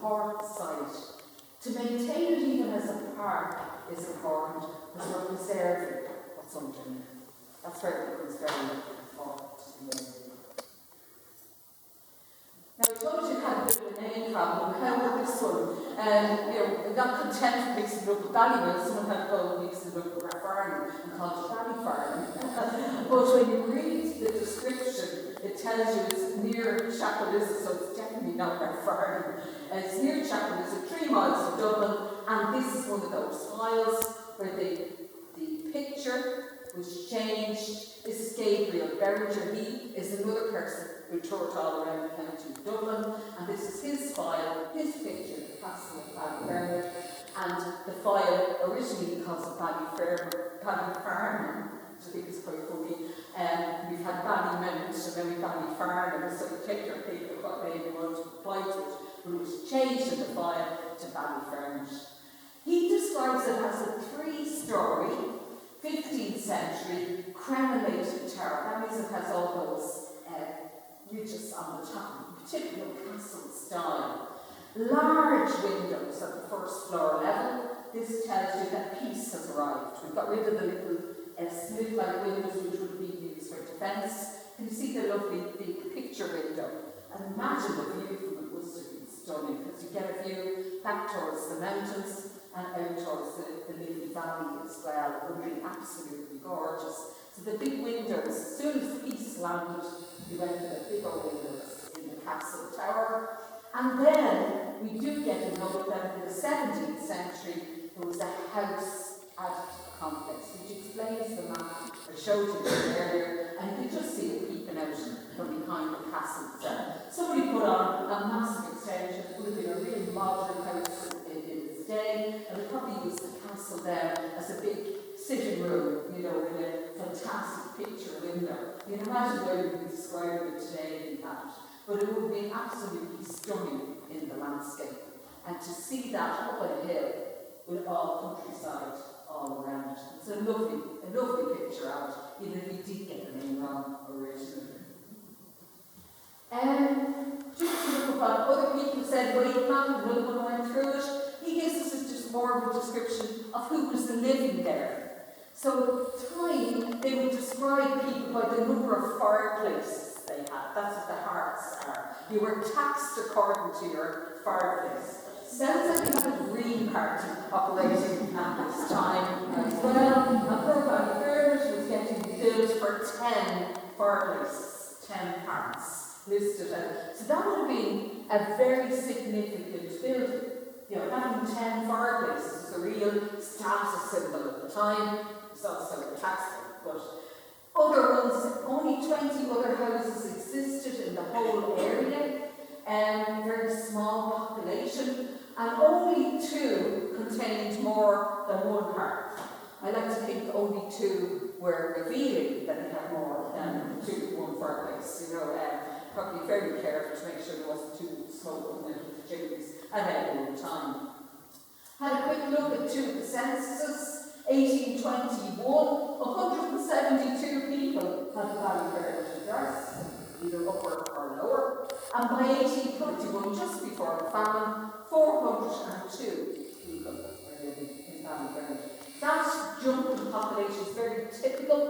important site. To maintain it even as a park is important because we're preserving what's underneath. That's where it becomes very important. Now, I told you had a bit of a name problem. How about this one? Not content with mixing it up with Ballyfermot, someone had to go and mix it up with Farm and called it Ballyfermot. But when you read the description, it tells you it's near Chapelizod, so it's definitely not Farm. It's near Chapelizod, 3 miles from Dublin, and this is one of those files where the picture was changed. This is Gabriel Berringer. He is another person who toured all around the county of Dublin, and this is his file, his picture, the castle of Ballyfermot, and the file originally calls it Ballyfermot, which I think is quite funny. We've had Ballymount, and then we've Ballyfermot, so we take our pick of what name we want to apply to it, but it was changed in the file to Ballyfermot. He describes it as a 3-story, 15th century crenellated tower. That means it has all those ridges on the top, particular castle style. Large windows at the first floor level. This tells you that peace has arrived. We've got rid of the little slit-like windows which would be used for defence. Can you see the lovely big picture window? And imagine the view from it was stunning, because you get a view back towards the mountains and out towards the Liffey Valley as well. It would be absolutely gorgeous. So the big windows, as soon as peace landed, we went to the big old windows in the castle tower. And then we do get a note that in the 17th century there was a house at the complex, which explains the map I showed you earlier, and you can just see it peeping out from behind the castle itself. Somebody put on a massive extension. It would have been a real modern house in its day, and they probably used the castle there as a big sitting room, with a fantastic picture window. You can imagine where you would describe it today in that. But it would be absolutely stunning in the landscape. And to see that up on a hill with all countryside all around it. It's a lovely picture of it, even if we did get the name wrong originally. Just to look at what other people said, Wakeman, another one went through it, he gives us just more of a description of who was living there. So at the time, they would describe people by the number of fireplaces they had. That's what the hearths are. You were taxed according to your fireplace. Sounds like you had a green party operating at this time as well. And poor Ballyfermot was getting billed for 10 fireplaces, 10 hearths listed out. So that would have been a very significant building. Having 10 fireplaces was a real status symbol at the time. It's also a tax bill, but other ones, only 20 other houses existed in the whole area, very small population, and only 2 contained more than 1 hearth. I like to think only 2 were revealing that they had more than 1 fireplace. Probably very careful to make sure there wasn't too much smoke coming out of the chimneys at any time. Had a quick look at 2 of the censuses. 1821, 172 people had a Ballyfermot address, either upper or lower. And by 1821, just before the famine, 402 people were living in Ballyfermot. That jump in population is very typical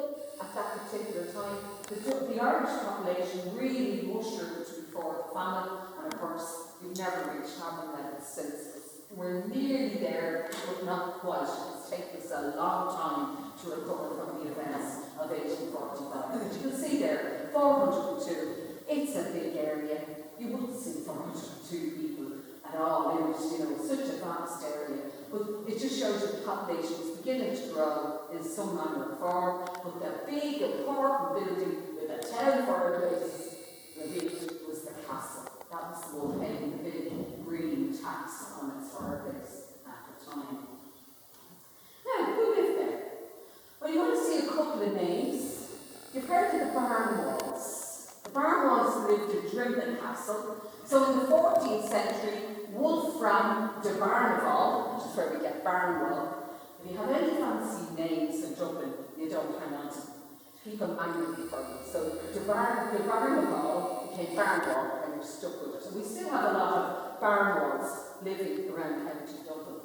at that particular time. The Irish population really mushed before the famine, and of course, we've never reached famine levels since. We're nearly there, but not quite. It's taken us a long time to recover from the events of 1845. But you can see there, 402. It's a big area. You wouldn't see 402 people at all. It's such a vast area. But it just shows you the population is beginning to grow in some manner or form. But the big, important building with a 10 fireplaces revealed was the castle. That was the one paying the big green tax on its fireplace at the time. Now, who lived there? Well, you want to see a couple of names. You've heard of the Barnwalls. The Barnwalls lived in Dublin Castle. So in the 14th century, Wolfram de Barneval, which is where we get Barnwall. If you have any fancy names in Dublin, you don't hang on to them. People angry for them. So de Barneval became Barnwall, and you're stuck with it. So we still have a lot of Barnwalls living around County Dublin.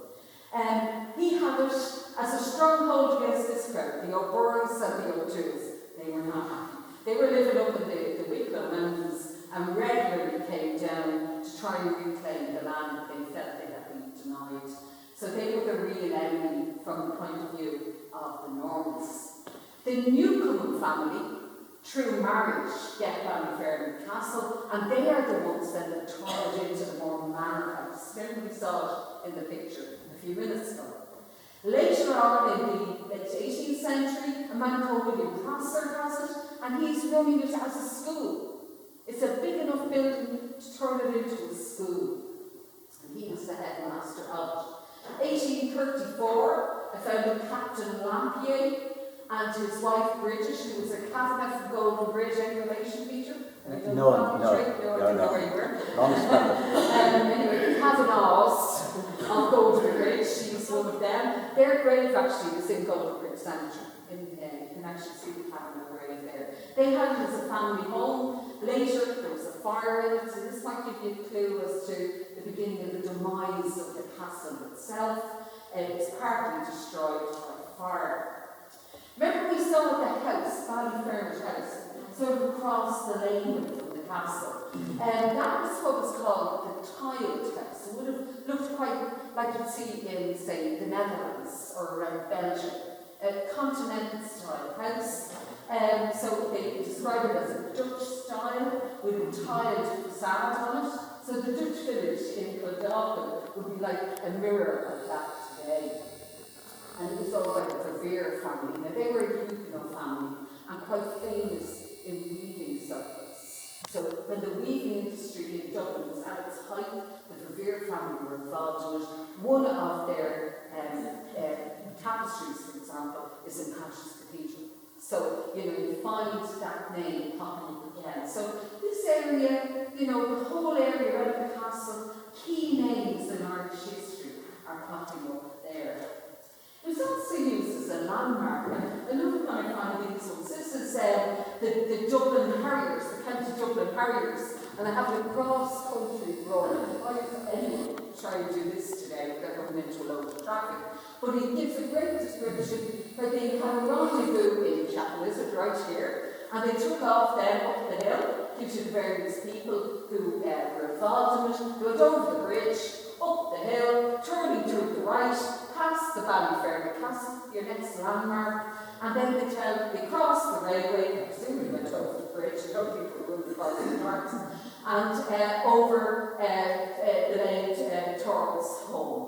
He had it as a stronghold against this crowd, the O'Byrnes and the O'Douls. They were not happy. They were living up in the Wicklow Mountains and regularly came down to try and reclaim the land that they felt they had been denied. So they were the real enemy from the point of view of the Normans. The Newcomen family, through marriage, get Ballyfermot Castle, and they are the ones then that turned into the more manor house. Remember we saw it in the picture a few minutes ago. Later on in the late 18th century, a man called William Prosser has it, and he's running it as a school. It's a big enough building to turn it into a school. And he was the headmaster of it. 1834, I found Captain Lampier and his wife Bridget, who was a cabinet from Golden Bridge. Any relation, Peter? No. Anyway, the Kavanaghs of Golden Bridge, she's one of them. Their grave actually is in Golden Bridge Cemetery. You can actually see the Kavanagh grave there. They had it as a family home. Later, there was a fire in it, so this might give you a clue as to the beginning of the demise of the castle itself. It was partly destroyed by fire. Remember we saw the house, Ballyfermot House, sort of across the lane from the castle. And that was what was called the tiled house. It would have looked quite like you'd see in, say, the Netherlands or around Belgium. A continental style house. So they describe it as a Dutch style with a tiled facade on it. So the Dutch village in Kildare would be like a mirror of that today. And it was all by the Verveer family. Now they were a Huguenot family and quite famous in weaving circles. So when the weaving industry in Dublin was at its height, the Verveer family were involved in it. One of their tapestries, for example, is in Patches Cathedral. So, you find that name popping up again. So this area, the whole area around the castle, key names in Irish history are popping up there. It was also used as a landmark, and another kind of find these ones. This is the Dublin Harriers, the County Dublin Harriers, and I have a cross-country run. Anyone try to do this today without going into a load of traffic. But he gives a great description where they had a rendezvous in Chapelizod right here, and they took off then up the hill, gives you the various people who were involved in it. They went over the bridge, up the hill, turning to the right, past the Ballyfermot Castle, your next landmark, and then they crossed the railway, I presume they went over the bridge, I don't think they were going to cross the marks, and over the lane towards home.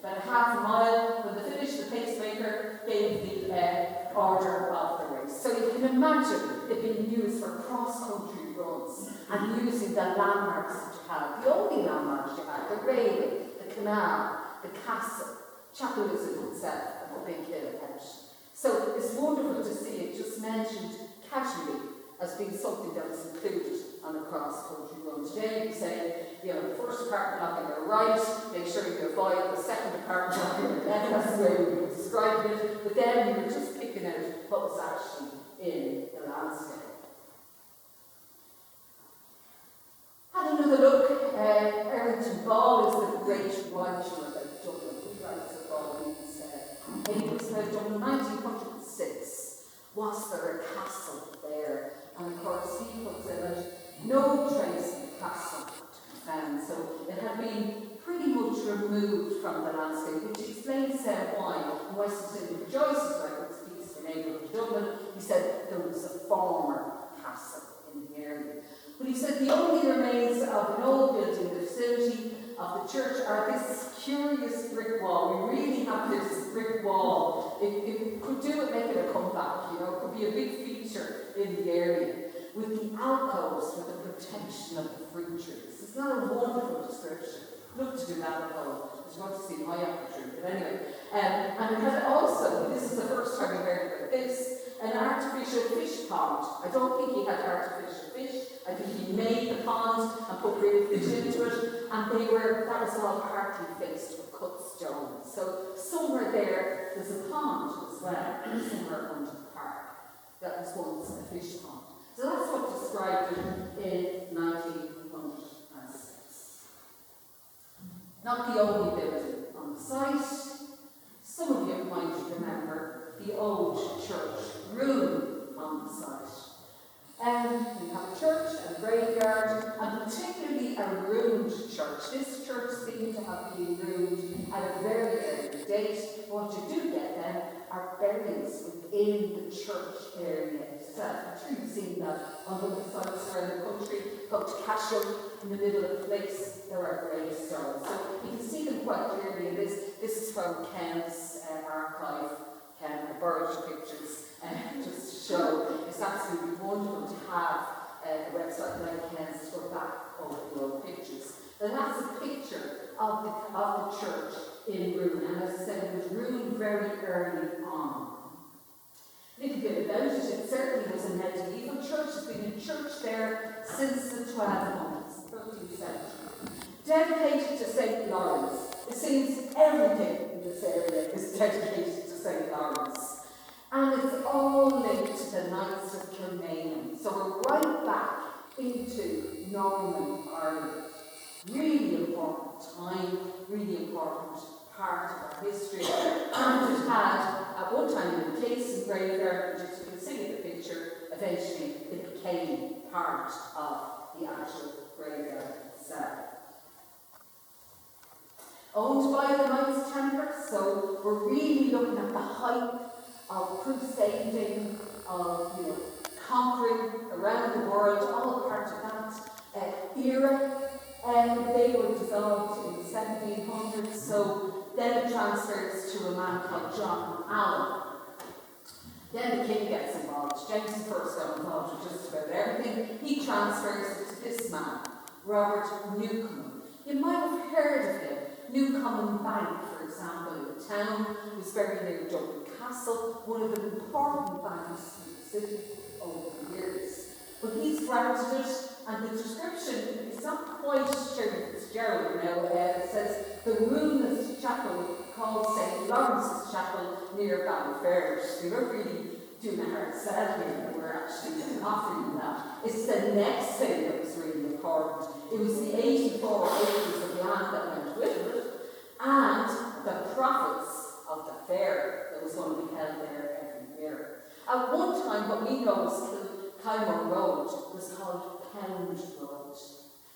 About a half a mile, when they finished, the pacemaker gave the order of the race. So you can imagine it being used for cross-country runs and using the landmarks that you had. The only landmarks you had, the railway, the canal, the castle, Chapelizod itself, and the big hill house. So it's wonderful to see it just mentioned casually as being something that was included on a cross-country run. Today you say, the first apartment block on your right, make sure you avoid the second apartment block on your left, that's the way we were describing it, but then we were just picking out what was actually in the landscape. Had another look, Errington Ball is the great writer about Dublin. He writes about Ball, he said, he was about Dublin 1906. Was there a castle there? And of course he puts in it, no trace of the castle to be found. So it had been pretty much removed from the landscape, which explains why. And Weston rejoices about this piece for neighbourhood of Dublin. He said there was a former castle in the area. But he said the only remains of an old building, the facility of the church, are this curious brick wall. We really have this brick wall. It could do with making a comeback, it could be a big feature in the area, with the alcoves for the protection of the fruit trees. It's not a wonderful description. Look to do that alcove. I just want to see my apple tree, but anyway. And it had also, this is the first time we heard about this, an artificial fish pond. I don't think he had artificial fish. I think he made the pond and put real fish into it, and that was all partly fixed with cut stones. So somewhere there's a pond as well, somewhere under the park. That was once a fish pond. So that's what described it in 1906. Not the only building on the site. Some of you might remember the old church room on the site. We have a church and a graveyard, and particularly a ruined church. This church seemed to have been ruined at a very early date. What you do get then are burials within the church area itself. I'm sure you've seen that on other sites around the country. Go to Cashel, in the middle of the place, there are gravestones. So you can see them quite clearly in this. This is from Ken's archive, Ken Burridge pictures, just to show it's absolutely wonderful to have a website like Ken's to go back over the old pictures. But that's a picture of the church in ruin, and as I said, it was ruined very early on. A little bit about it, it certainly was a medieval church. It's been a church there since the 1200s, 13th century. Dedicated to St. Laurence. It seems everything in this area is dedicated to St. Laurence. And it's all linked to the Knights of Kilmainham. So we're right back into Norman Ireland. Really important time, really important part of our history. And it had, at one time, in the case and graveyard, which you can see in the picture, eventually it became part of the actual graveyard itself. Owned by the Knights Templars, so we're really looking at the height of crusading, of conquering around the world, all part of that era. They were dissolved in the 1700s, so then it transfers to a man called John Allen. Then the king gets involved. James I got involved with just about everything. He transfers it to this man, Robert Newcomen. You might have heard of him. Newcomen Bank, for example, in the town, was very near Dublin Castle, one of the important banks in the city over the years. But he's granted it, and the description is not quite Shirley Fitzgerald now. It says the ruinous chapel called St. Laurence's Chapel near Ballyfermot. We weren't really doing a hard sell here, we're actually offering that. It's the next thing that was really important. It was the 84 acres of land that went with it, and the profits of the fair that was going to be held there every year. At one time, what we know as Kilmore Road was called Pound Road,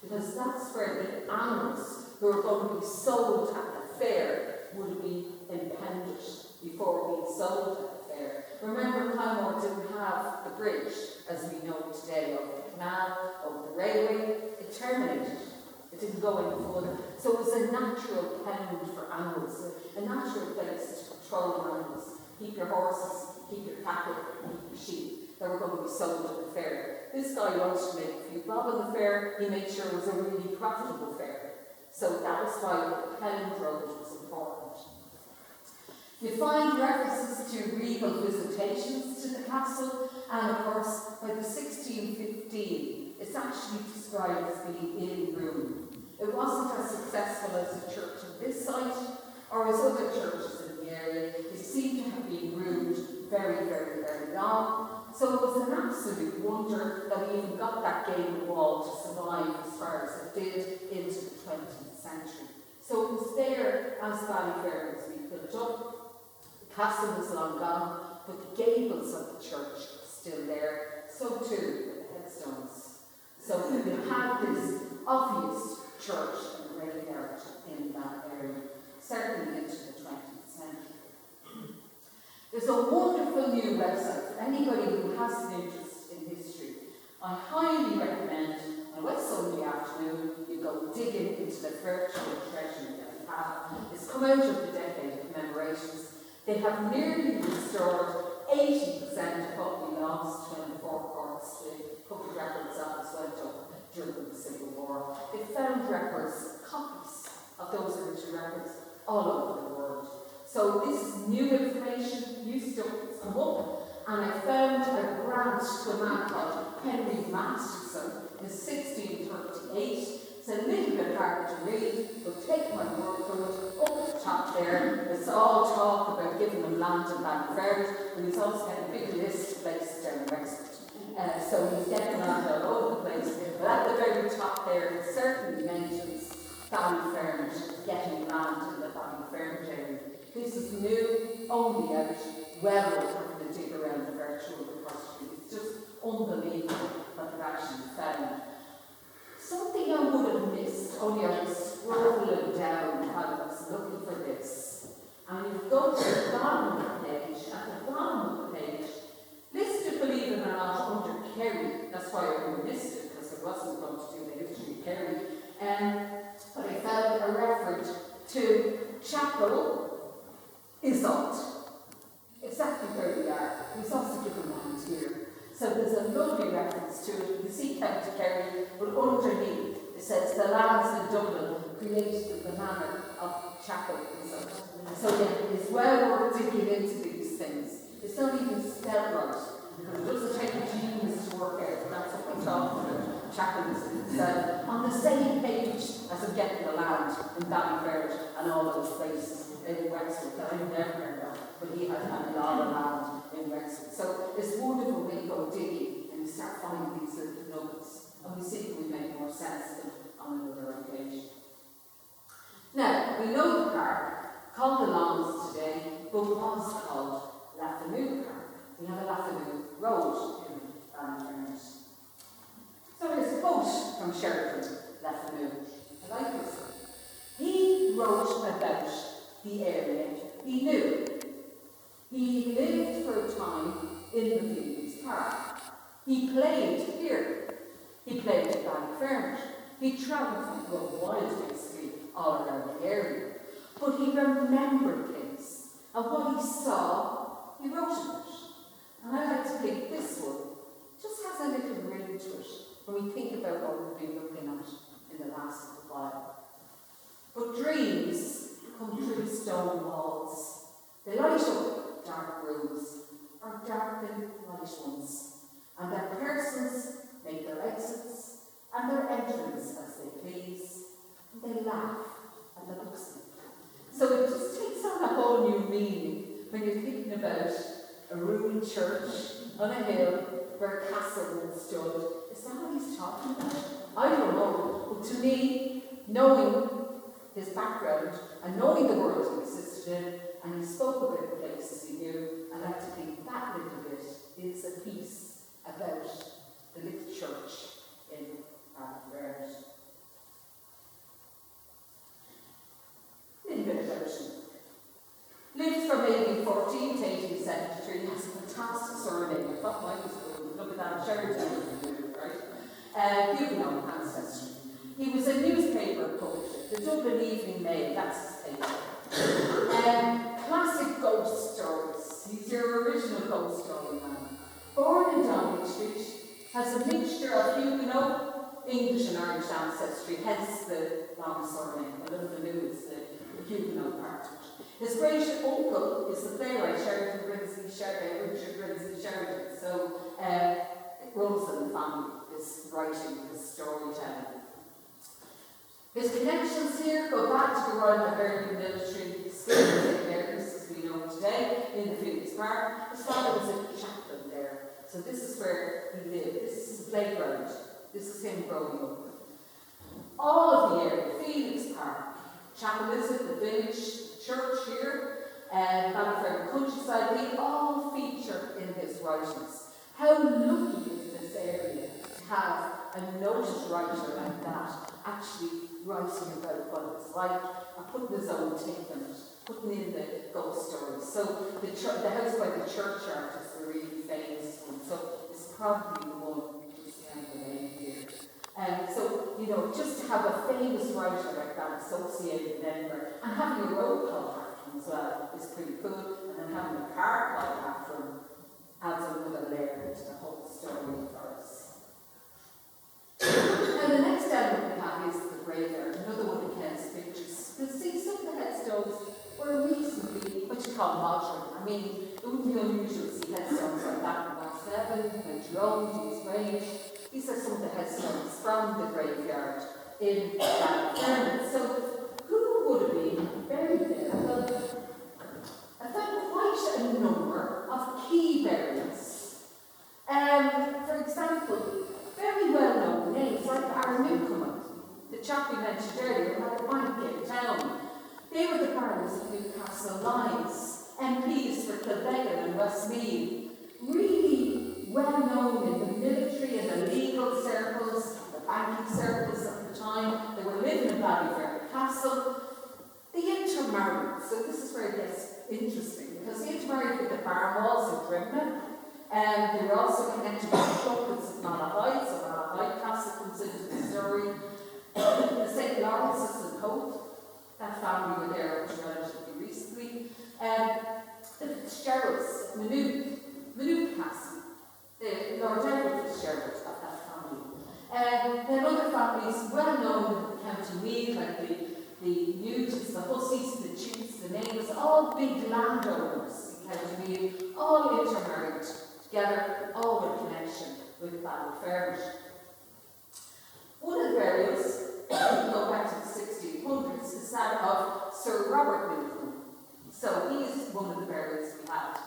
because that's where the animals who were going to be sold at the fair would be impounded before being sold at the fair. Remember, Kilmore didn't have the bridge as we know today, over the canal, over the railway. It terminated. It didn't go any further. So it was a natural pound for animals, a natural place to control animals. Keep your horses, keep your cattle, keep your sheep. They were going to be sold at the fair. This guy wanted to make a few bob on the fair. He made sure it was a really profitable fair. So that was why the Pound Road was important. You find references to regal visitations to the castle, and of course, by the 1615, it's actually described as being in ruin. It wasn't as successful as the church at this site, or as other churches in the area. It seemed to have been ruined very, very early on. So it was an absolute wonder that we even got that gable wall to survive as far as it did into the 20th century. So it was there as Ballyfermot was being built up. The castle was long gone, but the gables of the church were still there. So too were the headstones. So we had this obvious church and graveyard in that area, certainly into the 20th century. There's a wonderful new website for anybody who has an interest in history. I highly recommend on a wet Sunday afternoon you go digging into the virtual treasure that we have. It's come out of the decade of commemorations. They have nearly restored 80% of what we lost when the four courts, the public records office went up during the Civil War. They found records, copies of those original records all over the world. So this is new information, new stuff that's come up, and I found a grant to a man called Henry Masterson in 1638. It's a little bit hard to read, but take my word for it. Up at the top there, it's all talk about giving him land in Ballyfermot, but he's also got a big list of places down in Wexford. So he's getting land all over the place. But at the very top there, it certainly mentions Ballyfermot getting This is new, only out, well worth the dig around the virtual repository. It's just unbelievable that they've actually found. Something I would have missed, only I was scrolling down while I was looking for this. And you go to the bottom of the page, at the bottom of the page, listed, believe it or not, under Kerry. That's why I only missed it, because I wasn't going to do the history of Kerry. But I found a reference to Chapelizod. Exactly where we are. We've also given lines here. So there's a lovely reference to it. You can see County Kerry, but underneath it says the lands in Dublin created in the manner of Chapelizod. So yeah, it's well worth digging into these things. It's not even spelled right, because it doesn't take a genius to work out. That's what we're talking about. Chapelizod. So on the same page as I'm getting the land in Ballyfermot and all those places in Wexford that I've never heard of, but he had a lot of land in Wexford. So it's wonderful when you go digging and you start finding these little nuggets, and we see if we make more sense of them on another occasion. Now, we know the park, called the Laurence today, but was called Ballyfermot Park. We have a Ballyfermot Road in Ballyfermot. So there's a quote from Sheridan Ballyfermot. I like this one. He wrote about the area he knew. He lived for a time in the Phoenix Park. He played here. He played at Ballyfermot. He travelled through the wild basically all around the area. But he remembered things. And what he saw, he wrote about it. And I like to think this one just has a little ring to it when we think about what we've been looking at in the last little while. But dreams come through stone walls. They light up dark rooms, or darken light ones. And their persons make their exits and their entrance as they please. And they laugh at the looks of it. So it just takes on a whole new meaning when you're thinking about a ruined church on a hill where a castle once stood. Is that what he's talking about? I don't know. But to me, knowing his background and knowing the world he existed in, and he spoke about the places he knew, I like to think that little bit is a piece about the little church in Ballyfermot. A little bit about him. Lived from 1814 to 1873, has a fantastic surname. I thought mine was good. Look at that, Sheridan, right? Huguenot ancestry. He was a newspaper publisher, the Dublin Evening Mail, that's his paper. Classic ghost stories. He's your original ghost story man. Born in Downing Street, has a mixture of Huguenot, English and Irish ancestry, hence the long surname. I don't know if you is the Huguenot part of it. His great uncle is the playwright Richard Brinsley Sheridan. So it runs in the family, this writing, this storytelling. His connections here go back to the Royal Bavarian military skills as we know today in the Phoenix Park. His father was a chaplain there, so this is where he lived. This is his playground. This is him growing up. All of the area, Phoenix Park, Chapelizod, the village, the church here, and Ballyfermot countryside, they all feature in his writings. How lucky is this area to have a noted writer like that actually writing about what it's like and putting his own take on it, putting in the ghost stories. So the house by the churchyard is the really famous one, so it's probably the one just down the lane here. So, you know, just to have a famous writer like that associated in Edinburgh, and having a road called after him as well is pretty cool, and then having a park called after him adds another layer to the whole story for us. And the next element we have is the graveyard, another one of Ken's pictures. You'll see some of the headstones were reasonably what you call modern. I mean, it wouldn't be unusual to see headstones like that in Box 7, when Jerome, to his range. These are some of the headstones from the graveyard in Ballyfermot. So, who would have been buried there? Well, I found quite a number of key burials. For example, very well-known names like our newcomer, the chap we mentioned earlier, who had a bank in town. They were the barons of Newcastle Lines. MPs for Kilbeggan and Westmeath, really well known in the military and the legal circles, the banking circles at the time. They were living in Ballyfermot Castle. They intermarried, so this is where it gets interesting, because they intermarried with the Farmwalls in Dublin, and they were also connected with the Chapelizod of Malahide, so Malahide Castle comes into the story. The St. Laurence's and Hope, that family were there relatively recently. The Fitzgeralds, Maynooth Castle, the Lord Edward Fitzgerald of that family. Then other families well known in County Meath, like the Nugents, the Hussies, the Tutes, the Neighbours, all big landowners in County Meath, all intermarried together, all in connection with Ballyfermot. One of the burials, go back to the 1600s, is that of Sir Robert Newcombe. So he is one of the burials we had.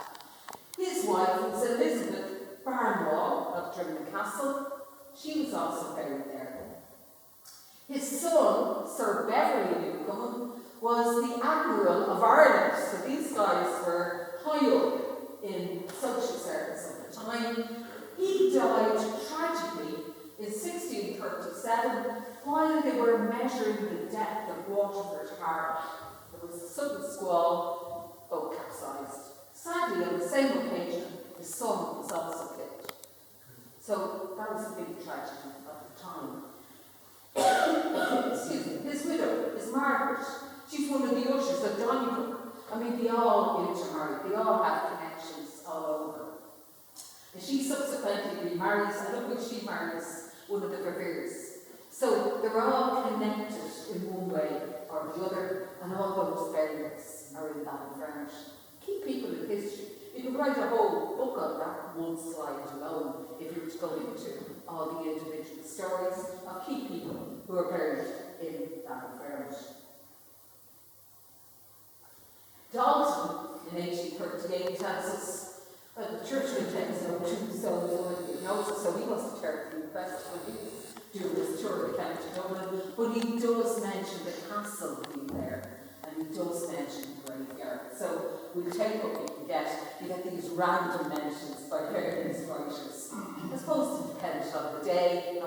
His wife was Elizabeth Barnwell of Dublin Castle. She was also buried there. His son, Sir Beverley Newcombe, was the Admiral of Ireland. So these guys were high up in social service at the time. He died tragically in 1637 while they were measuring the depth of Waterford Harbour. There was a sudden squall, boat capsized. Sadly, on the same occasion, his son was also killed. So that was a big tragedy at the time. Excuse me. His widow is Margaret. She's one of the ushers at Donnybrook. I mean, they all intermarried. They all have connections all over. And she subsequently remarries, and look when she marries one of the Reveres. So they're all connected in one way or the other, and all those burials are in Ballyfermot. Key people in history. You could write a whole book on that one slide alone if you were to go into all the individual stories of key people who are buried in Ballyfermot. Dalton in 1838 tells us that the church contains no tombstones or anything else, so he wasn't terribly impressed when he was doing his tour of County Dublin, but he does mention the castle being there, and he does mention the graveyard. So we'll take what we can get. You get these random mentions by various writers. I suppose it depends on the day and